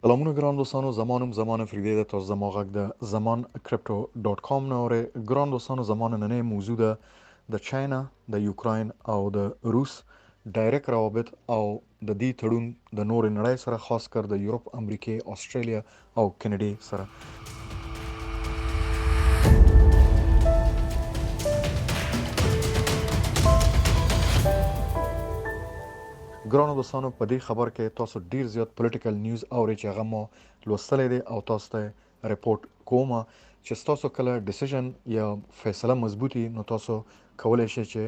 سلامونه ګران دوستانو زمان فریدی ده تاسو زما غږ د زمان کریپټو ډاٹ کام نه اورئ. ګران دوستانو زمان نننۍ موضوع ده د چاینا د یوکراین او د روس ډایرکټ روابط او د دې تړون د نورې نړۍ سره خاص کر د یورپ امریکې استرالیا او کینیډا سره. ګرانو دوستانو په دې خبر کې تاسو ډیر زیات پولیټیکل نیوز اورئ چې هغه مو لوستلی دی او تاسو ته ریپورت کوم چې تاسو کله ډیسیژن یا فیصله مضبوطی نو تاسو کولای شئ چې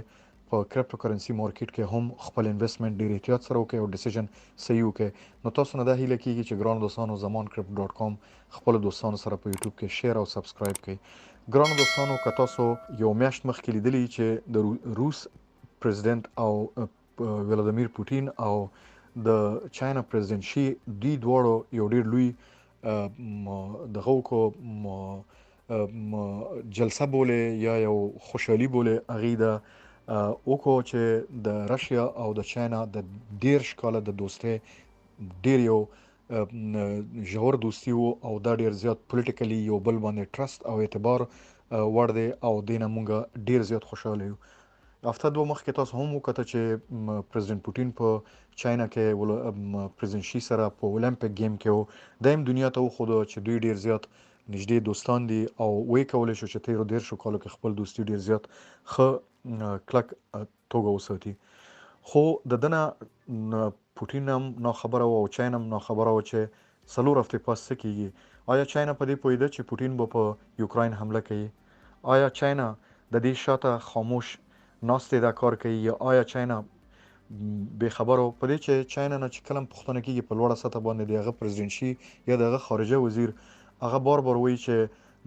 په کریپټو کرنسی مارکیټ کې هم خپل انویسټمنټ ډیر احتیاط سره وکړئ او ډیسیژن صحیح وکړئ. نو تاسو نه دا هیله کیږي چې ګرانو دوستانو زمان کریپټو ډاٹ کام خپل دوستانو سره په یوټیوب کې شیر او سبسکرایب کړئ. ګرانو دوستانو که تاسو یو میاشت مخکې لیدلی چې د روس پریزیدنت او ولادیمیر پوتین او د چاینا پریزیدنت شي دی دواړو یو ډیر لوی دغه کو جلسه بوله یا یو خوشحالي بوله هغه د اوکو چې د راشیا او د چاینا د ډیر شکاله د دوستۍ ډیر یو ژور دوستی وو او دا ډیر زیات پولیټیکلی یو بل باندې ټرست او اعتبار ور دی او دینه مونږ ډیر زیات خوشاله یو. هفته دوه مخکې تاسو هم وکړه چې پریزیدنت پوتین په چاینا کې پریزیدنت شي سره په اولمپیک گیم کې دایم دنیا ته وخود چې دوی ډیر زیات نږدې دوستان دي او وې کولای شو چې 13 شو کالو کې خپل دوستی ډیر زیات خ کلک توګه وساتي. خو د دنه پوتین هم نو خبره او چاینا هم نو خبره و چې سلور هفته پاس کېږي. آیا چاینا په دې پوهیده چې پوتین به په یوکراین حمله کوي؟ آیا چاینا د دې شاته خاموش ناستې دا کار کوي یا آیا چاینا به خبرو په دې چې چاینا نه چې کلم پښتنه کېږي په لوړه سطح باندې دغه پریزیدنت شي یا دغه خارجه وزیر هغه بار وایي چې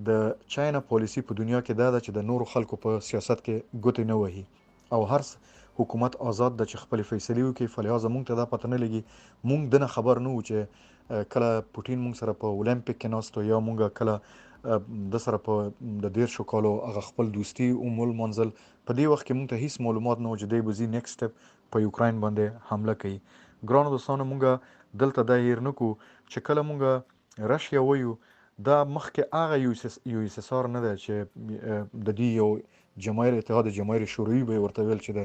د چاینا پالیسی په دنیا کې دا ده چې د نورو خلکو په سیاست کې ګوتې نه وهي او هر حکومت آزاد د خپل فیصلې وکړي. فلهذا مونږ ته دا پته نه لګي مونږ دنه خبر نه و چې کله پوتین مونږ سره په اولمپیک کې ناستو یا مونږ کله د سره په د 13 کالو هغه خپل دوستی او مول منزل په دې وخت کې مونږ ته هیڅ معلومات نه و چې دی بزی نیکسټ سټپ په یوکراین باندې حمله کوي. ګرانو دوستانو مونږ دلته دا هیر نکو چې کله مونږ راشیا وایو دا مخکې هغه یو اس اس ار نه ده چې د دې یو جماهیر اتحاد جماهیر شوروي به ورته ویل چې د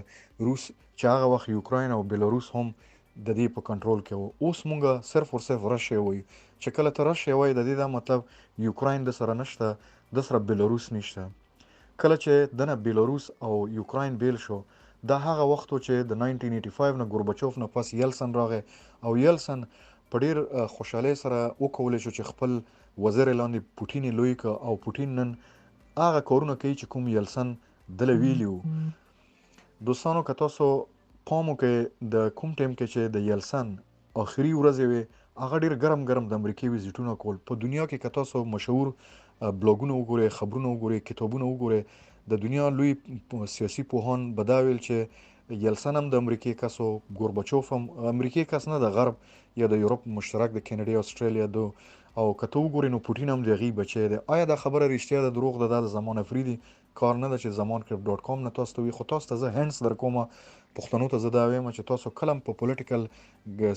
روس چې هغه وخت یوکراین او بیلاروس هم د دې په کنټرول کې وو. اوس مونږ صرف او صرف راشیا وایو چې کله ته راشیا وایي د دې دا مطلب یوکراین د سره نشته د سره بیلاروس نشته. کله چې دنه بیلاروس او یوکراین بیل شو دا هغه وخت چې د 1985 نه ګورباچوف نه پس یلسن راغی او یلسن په ډیر خوشاله سره وکول شو چې خپل وزیر لاندې پوتین لوی ک او پوتین نن هغه کارونه کوي چې کوم یلسن دل ویلیو. دوستانو که تاسو پامو کې د کوم ټیم کې چې د یلسن اخري ورځ وي هغه ډیر ګرم د امریکای وزټونه کول په دنیا کې که تاسو مشهور بلاګونه وګورئ خبرونه وګورئ کتابونه وګورئ د دنیا لوی سیاسي پوهان بداویل چې یلسن هم د امریکای کسو ګورباچوف هم امریکای کس نه د غرب یا د یورپ مشترک د کینیډا استرالیا دو او کته وګورئ نو پوتین هم دغه بچی دی. آیا دا خبره رښتیا ده دروغ ده د زمان افریدي کار نه ده چې زمان کریپټو ډاٹ کام نه تاسو وی خو تاسو ته زه هندس در کومه پښتنو ته زه دا وایم چې تاسو کلم په پولیټیکل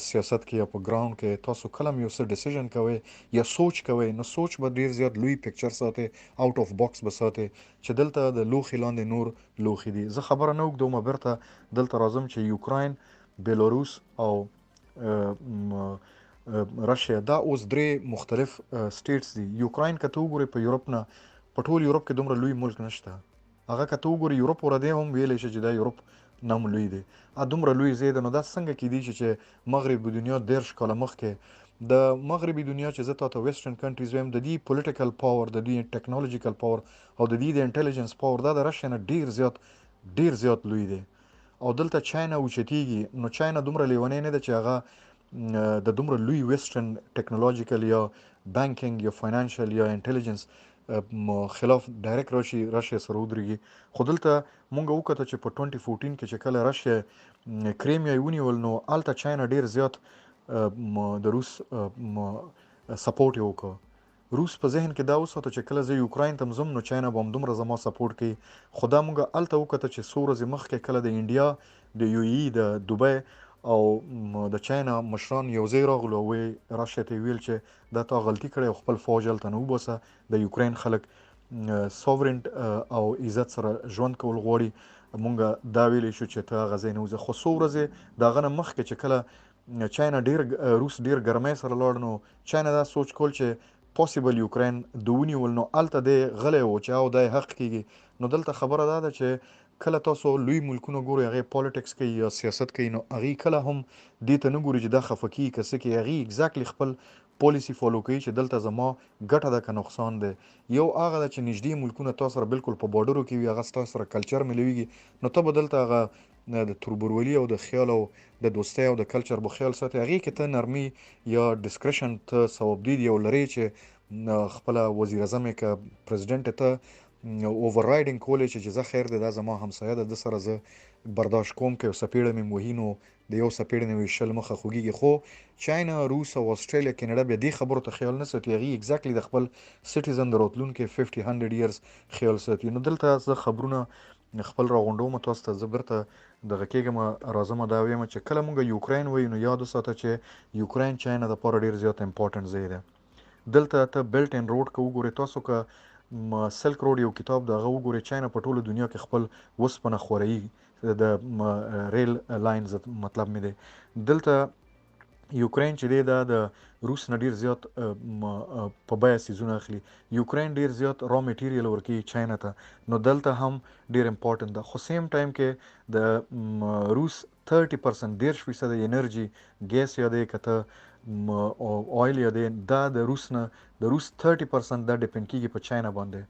سیاست کې یا په ګراوند کې تاسو کلم یو څه ډیسیژن کوئ یا سوچ کوئ نو سوچ به ډیر زیات لوی پکچر ساتي اوټ اف باکس به ساتي چې دلته د لوخي لاندې نور لوخي دي. زه خبره نه وکړم برته دلته راځم چې یوکراین بیلاروس او راشیا دا اوس درې مختلف سټیټس دي. یوکراین کته وګورئ په یورپ نه په ټول یورپ کې دومره لوی ملک نشته. هغه کته وګورئ یورپ ور دی هم ویل شي چې دا یورپ نام لوی دی ا دومره لوی زیاده نو دا څنګه کې دي چې مغرب دنیا 10 کاله مخکې د مغربي دنیا چې زه تاسو ویسټرن کنټریز ویم د دې پولیټیکل پاور د دې ټیکنالوژیکل پاور او د دې د انټيليجنس پاور دا د راشیا نه ډیر زیات لوی دی او دلته چاینا اوچتیږي نو چاینا دومره لیونی نه ده چې هغه د دومره لوی ویسټرن ټیکنالوژیکل یا بانکینګ یا فاینانشل یا انټيليجنس خلاف ډایرکټ راشیا سره ودرېږي. خو دلته مونږ وکړه چې په 2014 کې چې کله راشیا کریمیا ونیول نو الته چاینا ډیر زیات د روس سپورټ وکړ. روس په ذهن کې دا وساته چې کله زه یوکراین ته مزم نو چاینا به دومره زما سپورټ کوي. خدا مونږ الته وکړه چې څو ورځې مخکې کله د انډیا د یو ای د دوبۍ او د چاینا مشران یو ځای راغلو او راشیا ته ویل چې دا تا غلطي کړې او خپل فوج هلته نه وباسه د یوکرین خلک سوورنټ او عزت سره ژوند کول غواړي مونږ دا ویلی شو چې ته هغه ځای نه وځه خو څو ورځې د هغه نه مخکې چې کله چاینا روس ډیر ګرمۍ سره لاړ نو چاینا دا سوچ کول چې پوسیبل یوکرین د ونیول نو هلته دی غلی و چې او دی حق کیږي نو دلته خبره دا ده چې کله تاسو لوی ملکونه ګورئ هغې پالیټکس کوي یا سیاست کوي نو هغې کله هم دې ته نه ګوري چې دا خفه کیږي که څه کوي هغې اګزیکټلی خپل پالیسي فالو کوي چې دلته زما ګټه ده که نقصان دی یو هغه ده چې نږدې ملکونه تا سره بالکل په بارډرو کې وي هغه ستا سره کلچر ملویږي نو ته به دلته هغه د تربورولي او د خیال او د دوستۍ او د کلچر به خیال ساتي هغې کې ته نرمي یا ډسکرشن ته ثوابدید یو لرې چې خپله وزیر اعظم یې که پرزیډنټ ته اوور رایډینګ کولی چې زه خیر دی دا زما همسایه ده ده سره زه برداشت کوم که یو څپېړه مې وهي نو د یو څپېړې نه ویشل مخه خوږېږي خو چاینا روس او استرالیا کینیډا بیا دې خبرو ته خیال نه ساتي هغې اګزیکټلی د خپل سټیزن د راتلونکي 50-100 ایرز خیال ساتي نو دلته زه خبرونه خپل راغونډوم تاسو ته زه بیرته دغه کېږم راځم دا وایم چې کله موږ یوکرین وایو نو یاد وساته چې یوکرین چاینا دپاره ډېر زیات امپورټنټ ځای دی دلته ته بیلټ اینډ روډ که وګورې تاسو که سلک روډ یو کتاب د هغه وګورئ چاینا په ټوله دنیا کې خپل وسپنه خورایي د ریل لاینز مطلب مې دی دلته یوکرین چې دی دا د روس نه ډیر زیات په بیه څیزونه اخلي یوکرین ډیر زیات را میټیریل ورکوي چاینا ته نو دلته هم ډیر امپورټنټ ده خو سیم ټایم کې د روس 30% 10% انرژي ګیس یا دی که ته اویل یا دی دا د روس 30% دا ډیپینډ کیږي په چاینا باندې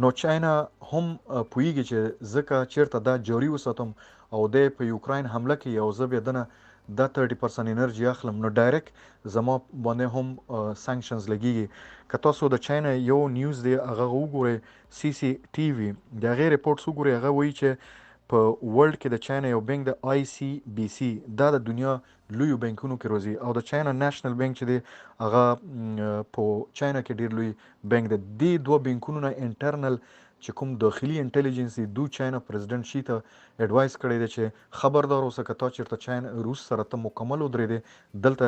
نو چاینا هم پوهیږي چې ځکه چیرته دا جاري وساتم او دی په یوکرین حمله کوي او زه بیا دنه دا 30% انرژي اخلم نو ډایرکټ زما باندې هم سانکشنز لګیږي که تاسو د چاینا یو نیوز دی هغه وګورئ CCTV د هغې ریپورټس وګورئ هغه وایي چې په ورلډ کې د چاینا یو بینک د ICBC دا د دنیا لویو بینکونو کې روزي او د چاینا نېشنل بینک چې دی هغه په چاینا کې ډیر لوی بینک دی دې دوه بینکونو نه انټرنل چې کوم داخلي انټیلیجنس دو چاینا پریزیډنټ شي ته اډوایس کړی دی چې خبردار اوسه که تا چېرته چاینا روس سره ته مکمل ودرېدې دلته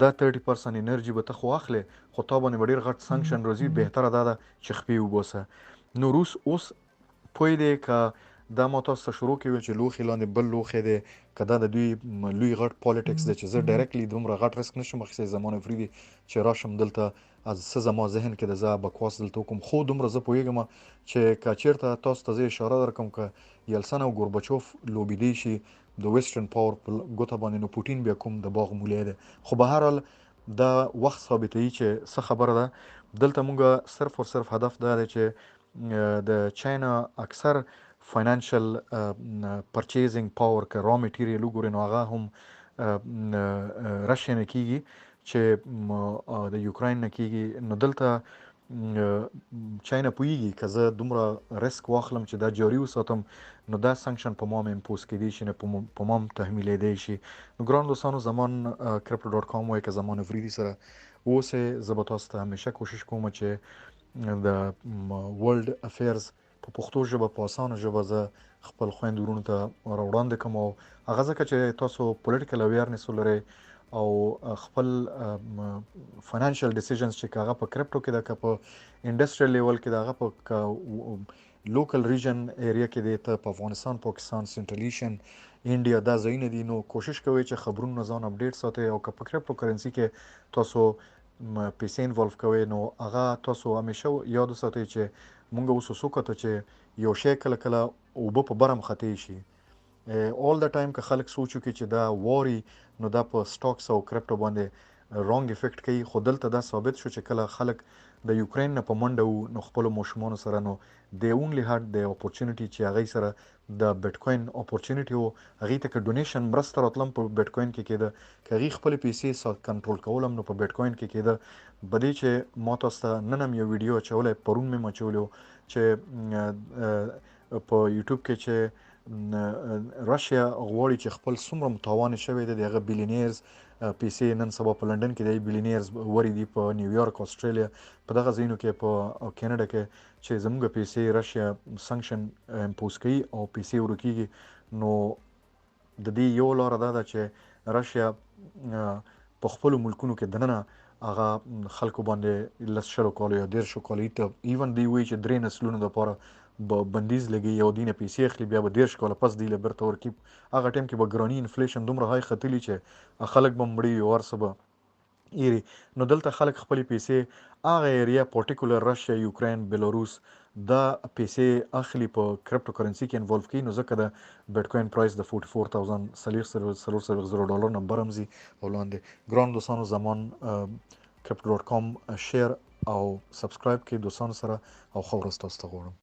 دا 30% انرژي به ته خو اخلې خو تا باندې به ډېر غټ سانکشن راځي بهتره دا ده چې خپې وباسه نو روس اوس پوه دی که دا ما تاسو ته شروع کوي چې لوښي لاندې بل لوښی دی که دا د دوی لوی غټ پالیټکس دی چې زه ډایرکټلی دومره غټ ریسک نشم اخیستی زما نه فریدي چې راشم دلته از څه زما ذهن کې د زه بکواس دلته وکړم خو دومره زه پوهېږم چې که چېرته تاسو ته زه اشاره درکړم که یلسن او ګوربچوف لوبېدی شي د ویسټرن پاور په ګوته باندې نو پوټین بیا کوم د باغ مولی دی خو به هر حال دا وخت ثابتوي چې څه خبره ده دلته مونږ صرف او صرف هدف دا دی چې د چاینا اکثر فاینانشل پرچیزینګ پاور که را میټیریل وګورئ نو هغه هم راشیا نه کیږي چې د یوکراین نه کیږي نو دلته چاینا پوهیږي که زه دومره ریسک واخلم چې دا جاري وساتم نو دا سانکشن په ما امپوز کیدی شي نه په ما تحمیلیدی شي نو ګران دوستانو زمان crypto.com وایي که زمان فریدي سره اوسئ زه به تاسو ته همیشه کوشش کوم چې د ورلډ افیرز په پښتو ژبه په اسانه ژبه زه خپل خویندو ورونو ته راوړاندې کوم او هغه ځکه چې تاسو پولیټیکل اویرنس ولرئ او خپل فاینانشل ډیسیژنز چې هغه په کرپټو کې ده که په انډسټریل لیول کې ده هغه په لوکل ریجن ایریا کې دی ته په افغانستان پاکستان سنټرل ایشین انډیا دا ځایونه دي نو کوشش کوئ چې خبرونه ځان اپډیټ ساتئ او که په کرپټو کرنسي کې تاسو پیسې انوالو کوئ نو هغه تاسو همیشه یاد وساتئ چې مونږ اوس وکړو چې یو شی کله کله اوبه په برم خطې شي all the time که خلک سوچ وکړي چې دا واري نو دا په سټاکس او کرپټو باندې رانګ افیکټ کوي خو دلته دا ثابت شو چې کله خلک د یوکرین نه په منډه وو نو خپلو ماشومانو سره نو دی اونلی هاد د اپورچونټي چې هغې سره د بیټکوین اپورچونټي و هغې ته که ډونیشن مرسته راتلم په بیټکوین کې کېده که هغې خپلې پیسې کنټرول کولم نو په بیټکوین کې کېده بدې چې ما تاسو ته نن هم یو ویډیو اچولی پرون مې م اچولی و چې په یوټیوب کې چې راشیا غواړي چې خپل څومره متاوانه شوی دی د هغه بیلینیرز پیسې نن سبا په لندن کې دی بیلینیرز وری دي په نیویارک استرالیا په دغه ځایونو کې په کینیډا کې چې زموږ پیسې راشیا سانکشن امپوز کوي او پیسې ورکیږي نو د دې یو لاره دا ده چې راشیا په خپلو ملکونو کې دننه هغه خلکو باندې لس شلو کالو یا دېرشو کالو ته ایون دی وایي چې 3 نسلونو دپاره بندیز لګي یو دینه پیسې اخلي بیا به 13 کاله پس دی له بیرته ورکي هغه ټایم کې به ګراني انفلیشن دومره هاي ختلی چې خلک به مړي او هر څه به ایري نو دلته خلک خپلې پیسې هغه ایریا پارټیکولر راشیا یوکرین بیلاروس دا پیسې اخلي په کرپټو کرنسي کې انوالو کیږي نو ځکه د بیټکوین پرایس د 44000 ډالر نه برمزي او لاندې ګران دوستانو زمان crypto.com شیر او سبسکرایب کړئ دوستانو سره او خو ورځ تاسو ته غواړم